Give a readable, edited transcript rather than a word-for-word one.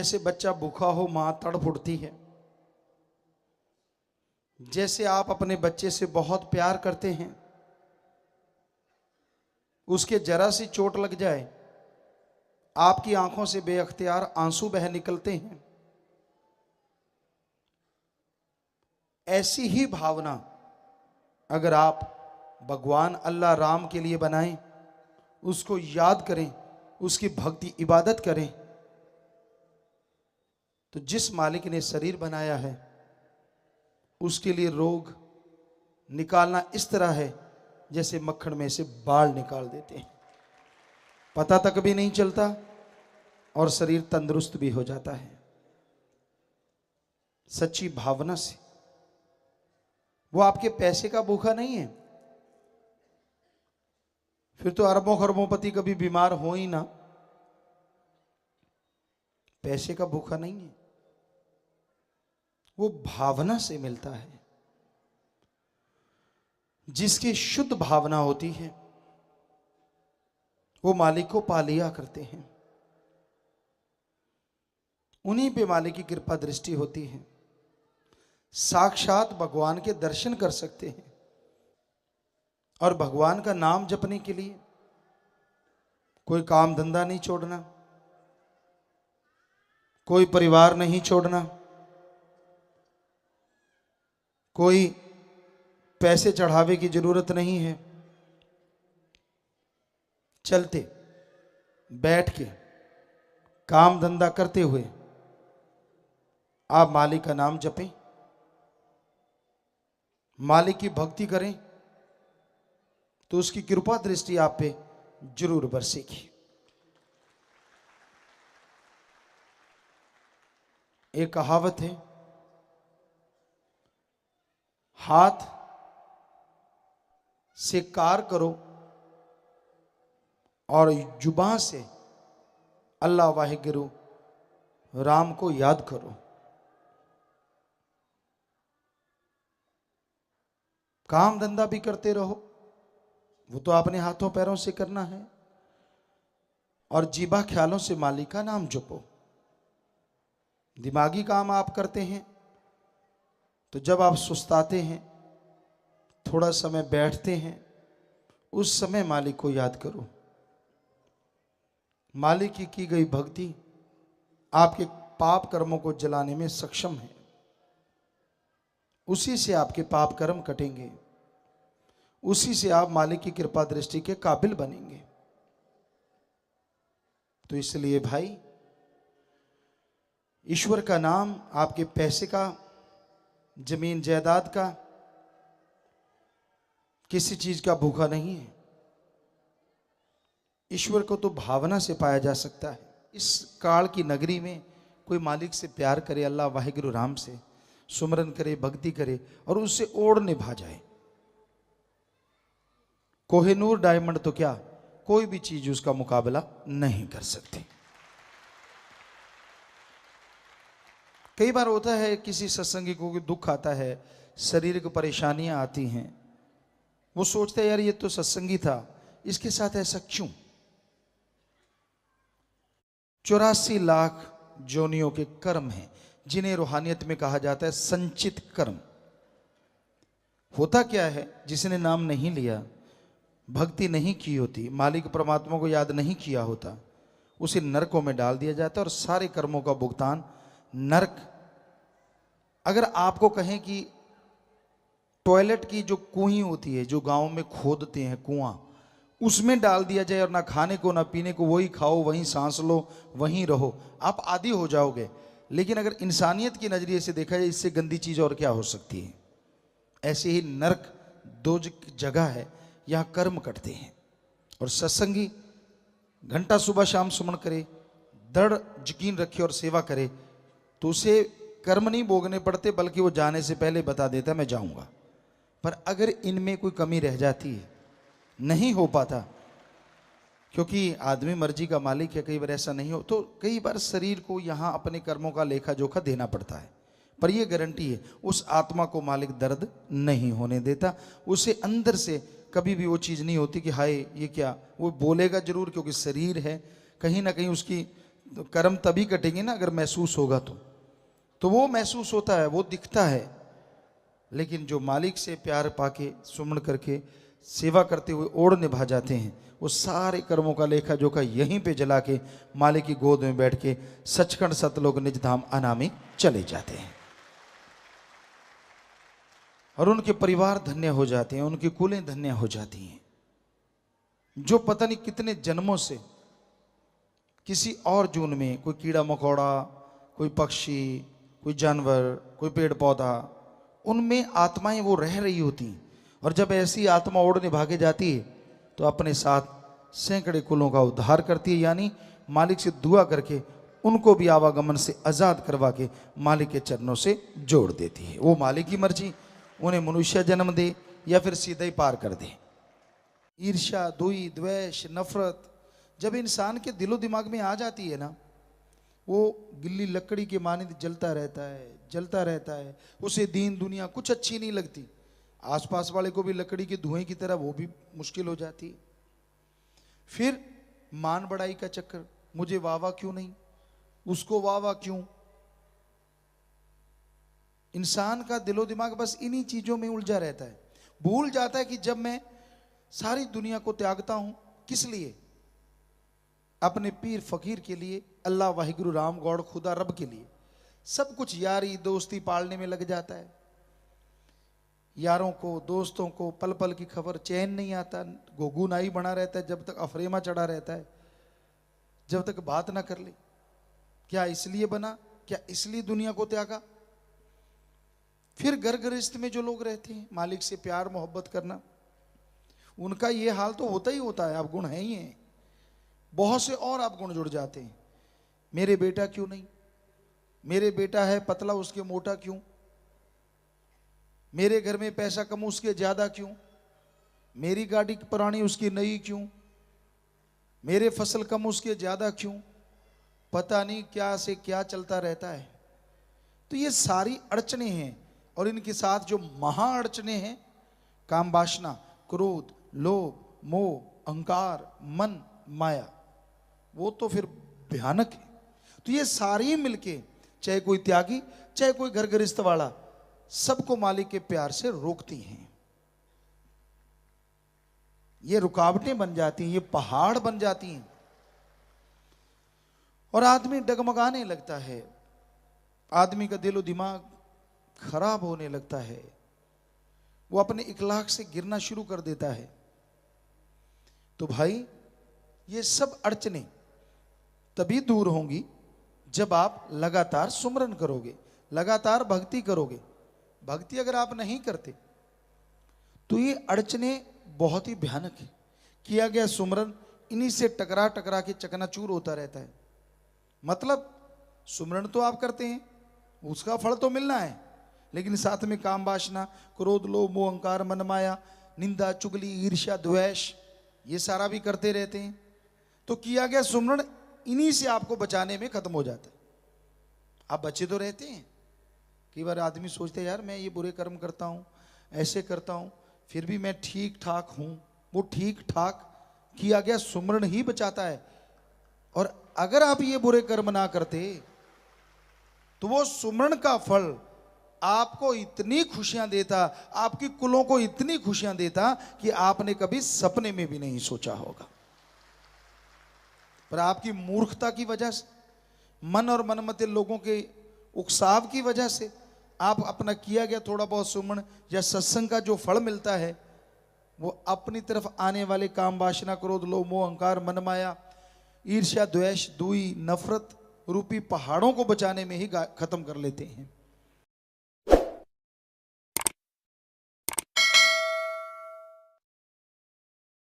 जैसे बच्चा भूखा हो मां तड़प उठती है, जैसे आप अपने बच्चे से बहुत प्यार करते हैं, उसके जरा सी चोट लग जाए आपकी आंखों से बेअख्तियार आंसू बह निकलते हैं। ऐसी ही भावना अगर आप भगवान अल्लाह राम के लिए बनाएं, उसको याद करें, उसकी भक्ति इबादत करें, तो जिस मालिक ने शरीर बनाया है उसके लिए रोग निकालना इस तरह है जैसे मक्खन में से बाल निकाल देते हैं, पता तक भी नहीं चलता और शरीर तंदुरुस्त भी हो जाता है। सच्ची भावना से। वो आपके पैसे का भूखा नहीं है, फिर तो अरबों खरबोंपति कभी बीमार हो ही ना। पैसे का भूखा नहीं है, वो भावना से मिलता है। जिसकी शुद्ध भावना होती है वो मालिक को पा लिया करते हैं, उन्हीं पे मालिक की कृपा दृष्टि होती है, साक्षात भगवान के दर्शन कर सकते हैं। और भगवान का नाम जपने के लिए कोई काम धंधा नहीं छोड़ना, कोई परिवार नहीं छोड़ना, कोई पैसे चढ़ावे की जरूरत नहीं है। चलते बैठ के काम धंधा करते हुए आप मालिक का नाम जपें, मालिक की भक्ति करें, तो उसकी कृपा दृष्टि आप पे जरूर बरसेगी। एक कहावत है, हाथ से कार करो और जुबान से अल्लाह वाहिगुरु राम को याद करो। काम धंधा भी करते रहो, वो तो अपने हाथों पैरों से करना है, और जीबा ख्यालों से मालिक का नाम जपो। दिमागी काम आप करते हैं तो जब आप सुस्ताते हैं, थोड़ा समय बैठते हैं, उस समय मालिक को याद करो। मालिक की गई भक्ति आपके पाप कर्मों को जलाने में सक्षम है, उसी से आपके पाप कर्म कटेंगे, उसी से आप मालिक की कृपा दृष्टि के काबिल बनेंगे। तो इसलिए भाई, ईश्वर का नाम आपके पैसे का, जमीन जायदाद का, किसी चीज का भूखा नहीं है। ईश्वर को तो भावना से पाया जा सकता है। इस काल की नगरी में कोई मालिक से प्यार करे, अल्लाह वाहिगुरु राम से सुमरन करे, भक्ति करे और उससे ओढ़ निभा जाए। कोहिनूर डायमंड तो क्या, कोई भी चीज उसका मुकाबला नहीं कर सकती। कई बार होता है किसी सत्संगी को दुख आता है, शारीरिक परेशानियां आती हैं, वो सोचते हैं यार ये तो सत्संगी था, इसके साथ ऐसा क्यों। 84 लाख जोनियों के कर्म हैं जिन्हें रूहानियत में कहा जाता है संचित कर्म। होता क्या है, जिसने नाम नहीं लिया, भक्ति नहीं की होती, मालिक परमात्मा को याद नहीं किया होता, उसे नरकों में डाल दिया जाता है और सारे कर्मों का भुगतान नरक। अगर आपको कहें कि टॉयलेट की जो कुएं होती है, जो गांव में खोदते हैं कुआं, उसमें डाल दिया जाए और ना खाने को ना पीने को, वही खाओ, वहीं सांस लो, वहीं रहो, आप आदी हो जाओगे। लेकिन अगर इंसानियत की नजरिए से देखा जाए, इससे गंदी चीज और क्या हो सकती है। ऐसे ही नरक दो जगह है, यहां कर्म कटते हैं। और सत्संगी घंटा सुबह शाम सुमन करे, दृढ़ यकीन रखे और सेवा करे, तो उसे कर्म नहीं भोगने पड़ते, बल्कि वो जाने से पहले बता देता मैं जाऊंगा। पर अगर इनमें कोई कमी रह जाती है, नहीं हो पाता, क्योंकि आदमी मर्जी का मालिक है, कई बार ऐसा नहीं हो, तो कई बार शरीर को यहाँ अपने कर्मों का लेखा जोखा देना पड़ता है। पर यह गारंटी है, उस आत्मा को मालिक दर्द नहीं होने देता। उसे अंदर से कभी भी वो चीज़ नहीं होती कि हाय ये क्या, वो बोलेगा जरूर, क्योंकि शरीर है, कहीं ना कहीं उसकी तो कर्म तभी कटेंगे ना अगर महसूस होगा तो वो महसूस होता है, वो दिखता है। लेकिन जो मालिक से प्यार पाके सुमन करके सेवा करते हुए ओढ़ निभा जाते हैं, वो सारे कर्मों का लेखा जोखा यहीं पे जला के मालिक की गोद में बैठ के सचखंड सतलोक निज धाम अनामी चले जाते हैं। और उनके परिवार धन्य हो जाते हैं, उनकी कुलें धन्य हो जाती हैं। जो पता नहीं कितने जन्मों से किसी और जून में कोई कीड़ा मकोड़ा, कोई पक्षी, कोई जानवर, कोई पेड़ पौधा, उनमें आत्माएं वो रह रही होती हैं। और जब ऐसी आत्मा ओढ़ने भागे जाती है तो अपने साथ सैकड़े कुलों का उद्धार करती है, यानी मालिक से दुआ करके उनको भी आवागमन से आज़ाद करवा के मालिक के चरणों से जोड़ देती है। वो मालिक की मर्जी, उन्हें मनुष्य जन्म दे या फिर सीधा ही पार कर दे। ईर्ष्या, दुई, द्वेष, नफरत जब इंसान के दिलो दिमाग में आ जाती है ना, वो गिल्ली लकड़ी के मानिंद जलता रहता है, जलता रहता है। उसे दीन दुनिया कुछ अच्छी नहीं लगती। आसपास वाले को भी लकड़ी के धुएं की तरह वो भी मुश्किल हो जाती है। फिर मान बढ़ाई का चक्कर, मुझे वाह वाह क्यों नहीं, उसको वाह वाह क्यों। इंसान का दिलो दिमाग बस इन्हीं चीजों में उलझा रहता है। भूल जाता है कि जब मैं सारी दुनिया को त्यागता हूं, किस लिए? अपने पीर फकीर के लिए, अल्लाह वाहिगुरु राम गौड़ खुदा रब के लिए सब कुछ यारी दोस्ती पालने में लग जाता है। यारों को, दोस्तों को पल पल की खबर, चैन नहीं आता, गोगू नाई बना रहता है जब तक अफरेमा चढ़ा रहता है, जब तक बात ना कर ले। क्या इसलिए बना? क्या इसलिए दुनिया को त्यागा? फिर घर गृहस्थ में जो लोग रहते हैं, मालिक से प्यार मोहब्बत करना, उनका ये हाल तो होता ही होता है। अवगुण है ही है, बहुत से और अवगुण जुड़ जाते हैं। मेरे बेटा क्यों नहीं, मेरे बेटा है पतला उसके मोटा क्यों, मेरे घर में पैसा कम उसके ज्यादा क्यों, मेरी गाड़ी पुरानी उसकी नई क्यों, मेरे फसल कम उसके ज्यादा क्यों, पता नहीं क्या से क्या चलता रहता है। तो ये सारी अड़चने हैं। और इनके साथ जो महा अड़चने हैं, काम वासना, क्रोध, लोभ, मोह, अहंकार, मन, माया, वो तो फिर भयानक है। तो ये सारी मिलके, चाहे कोई त्यागी चाहे कोई घर गृहस्थ वाला, सबको मालिक के प्यार से रोकती हैं। ये रुकावटें बन जाती हैं, ये पहाड़ बन जाती हैं। और आदमी डगमगाने लगता है, आदमी का दिलो दिमाग खराब होने लगता है, वो अपने इखलाक से गिरना शुरू कर देता है। तो भाई ये सब अड़चने तभी दूर होंगी जब आप लगातार सुमरन करोगे, लगातार भक्ति करोगे। भक्ति अगर आप नहीं करते तो ये अड़चने बहुत ही भयानक है। किया गया सुमरन इन्हीं से टकरा टकरा के चकनाचूर होता रहता है। मतलब सुमरन तो आप करते हैं, उसका फल तो मिलना है, लेकिन साथ में काम वासना, क्रोध, लोभ, मोह, अहंकार, मन, माया, निंदा, चुगली, ईर्ष्या, द्वेष, ये सारा भी करते रहते हैं। तो किया गया सुमरन इन्हीं से आपको बचाने में खत्म हो जाता है। आप बचे तो रहते हैं। कई बार आदमी सोचते हैं यार मैं ये बुरे कर्म करता हूँ, ऐसे करता हूँ, फिर भी मैं ठीक ठाक हूँ। वो ठीक ठाक किया गया सुमरन ही बचाता है। और अगर आप ये बुरे कर्म ना करते तो वो सुमरन का फल आपको इतनी खुशियां देता, आपकी कुलों को इतनी खुशियां देता कि आपने कभी सपने में भी नहीं सोचा होगा। पर आपकी मूर्खता की वजह से, मन और मनमते लोगों के उकसाव की वजह से, आप अपना किया गया थोड़ा बहुत सुमन या सत्संग का जो फल मिलता है, वो अपनी तरफ आने वाले काम वासना, क्रोध, लोभ, मोह, अहंकार, मन, माया, ईर्ष्या, द्वेष, दुई, नफरत रूपी पहाड़ों को बचाने में ही खत्म कर लेते हैं।